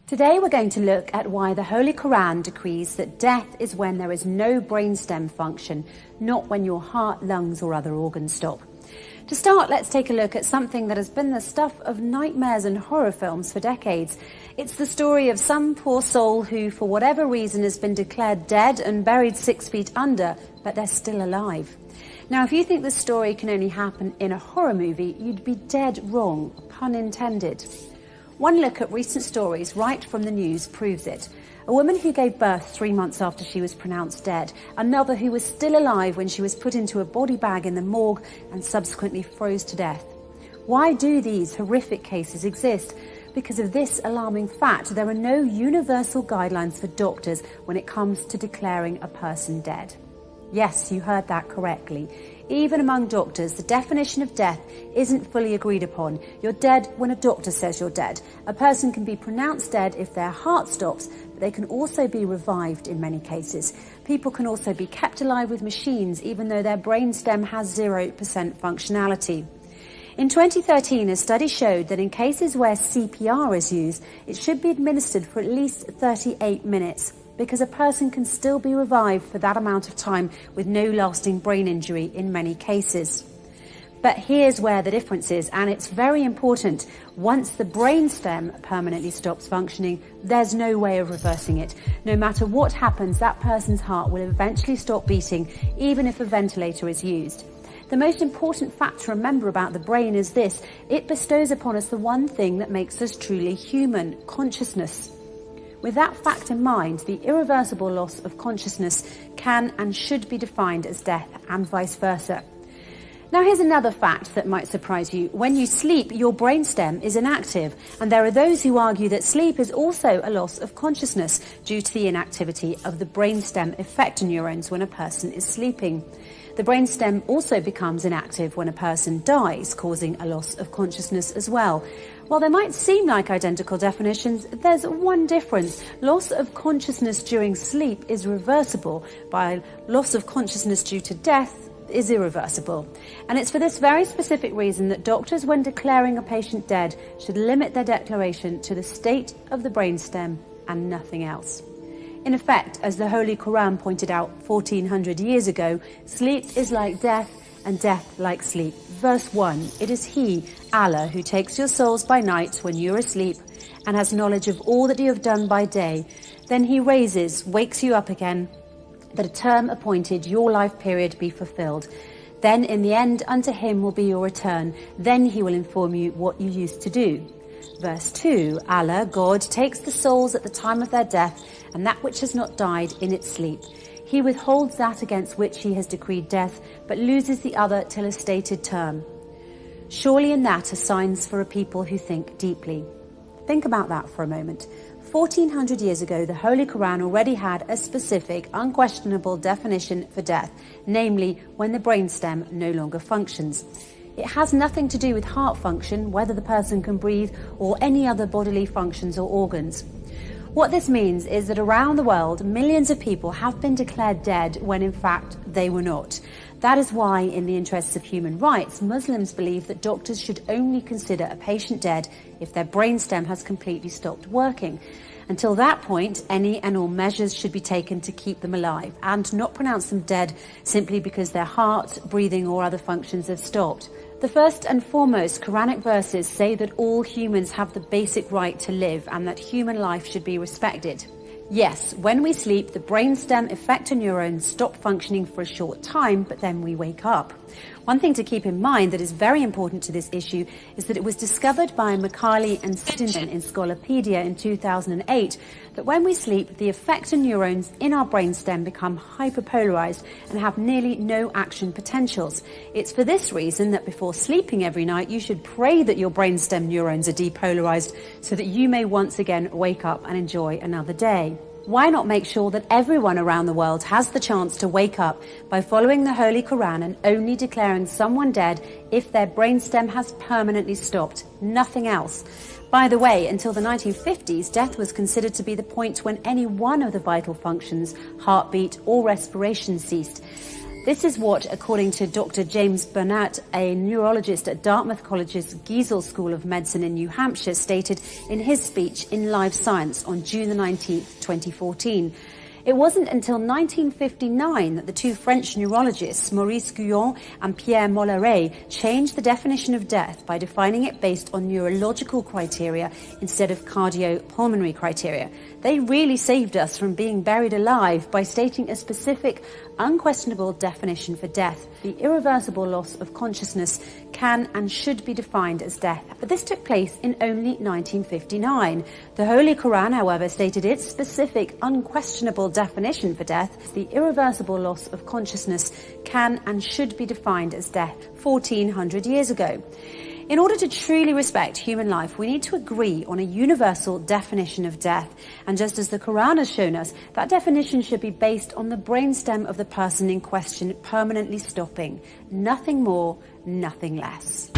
Today we're going to look at why the Holy Koran decrees that death is when there is no brainstem function, not when your heart, lungs or other organs stop. To start, let's take a look at something that has been the stuff of nightmares and horror films for decades. It's the story of some poor soul who, for whatever reason, has been declared dead and buried 6 feet under, but they're still alive. Now, if you think this story can only happen in a horror movie, you'd be dead wrong, pun intended. One look at recent stories right from the news proves it. A woman who gave birth 3 months after she was pronounced dead. Another who was still alive when she was put into a body bag in the morgue and subsequently froze to death. Why do these horrific cases exist? Because of this alarming fact, there are no universal guidelines for doctors when it comes to declaring a person dead. Yes, you heard that correctly. Even among doctors, the definition of death isn't fully agreed upon. You're dead when a doctor says you're dead. A person can be pronounced dead if their heart stops, but they can also be revived in many cases. People can also be kept alive with machines, even though their brainstem has 0% functionality. In 2013, a study showed that in cases where CPR is used, it should be administered for at least 38 minutes. Because a person can still be revived for that amount of time with no lasting brain injury in many cases. But here's where the difference is, and it's very important. Once the brainstem permanently stops functioning, there's no way of reversing it. No matter what happens, that person's heart will eventually stop beating, even if a ventilator is used. The most important fact to remember about the brain is this: it bestows upon us the one thing that makes us truly human, consciousness. With that fact in mind, the irreversible loss of consciousness can and should be defined as death, and vice versa. Now here's another fact that might surprise you. When you sleep, your brainstem is inactive, and there are those who argue that sleep is also a loss of consciousness due to the inactivity of the brainstem effector neurons when a person is sleeping. The brainstem also becomes inactive when a person dies, causing a loss of consciousness as well. While they might seem like identical definitions, there's one difference. Loss of consciousness during sleep is reversible, while loss of consciousness due to death is irreversible. And it's for this very specific reason that doctors, when declaring a patient dead, should limit their declaration to the state of the brainstem and nothing else. In effect, as the Holy Koran pointed out 1400 years ago, sleep is like death and death like sleep. Verse 1, it is He, Allah, who takes your souls by night when you are asleep and has knowledge of all that you have done by day. Then He wakes you up again, that a term appointed, your life period, be fulfilled. Then in the end unto Him will be your return. Then He will inform you what you used to do. Verse 2, Allah, God, takes the souls at the time of their death and that which has not died in its sleep. He withholds that against which He has decreed death, but loses the other till a stated term. Surely in that are signs for a people who think deeply. Think about that for a moment. 1400 years ago, the Holy Koran already had a specific, unquestionable definition for death, namely when the brainstem no longer functions. It has nothing to do with heart function, whether the person can breathe, or any other bodily functions or organs. What this means is that around the world, millions of people have been declared dead when in fact they were not. That is why, in the interests of human rights, Muslims believe that doctors should only consider a patient dead if their brainstem has completely stopped working. Until that point, any and all measures should be taken to keep them alive and not pronounce them dead simply because their heart, breathing or other functions have stopped. The first and foremost Quranic verses say that all humans have the basic right to live and that human life should be respected. Yes, when we sleep, the brainstem effector neurons stop functioning for a short time, but then we wake up. One thing to keep in mind that is very important to this issue is that it was discovered by Macaulay and Stinson in Scolopedia in 2008 that when we sleep, the effector neurons in our brainstem become hyperpolarized and have nearly no action potentials. It's for this reason that before sleeping every night, you should pray that your brainstem neurons are depolarized so that you may once again wake up and enjoy another day. Why not make sure that everyone around the world has the chance to wake up by following the Holy Koran and only declaring someone dead if their brainstem has permanently stopped, nothing else? By the way, until the 1950s, death was considered to be the point when any one of the vital functions, heartbeat or respiration, ceased. This is what, according to Dr. James Burnett, a neurologist at Dartmouth College's Giesel School of Medicine in New Hampshire, stated in his speech in Live Science on June the 19th, 2014. It wasn't until 1959 that the two French neurologists, Maurice Guyon and Pierre Molleret, changed the definition of death by defining it based on neurological criteria instead of cardiopulmonary criteria. They really saved us from being buried alive by stating a specific, unquestionable definition for death. The irreversible loss of consciousness can and should be defined as death. But this took place in only 1959. The Holy Koran, however, stated its specific, unquestionable definition for death. The irreversible loss of consciousness can and should be defined as death 1400 years ago. In order to truly respect human life, we need to agree on a universal definition of death. And just as the Quran has shown us, that definition should be based on the brainstem of the person in question permanently stopping. Nothing more, nothing less.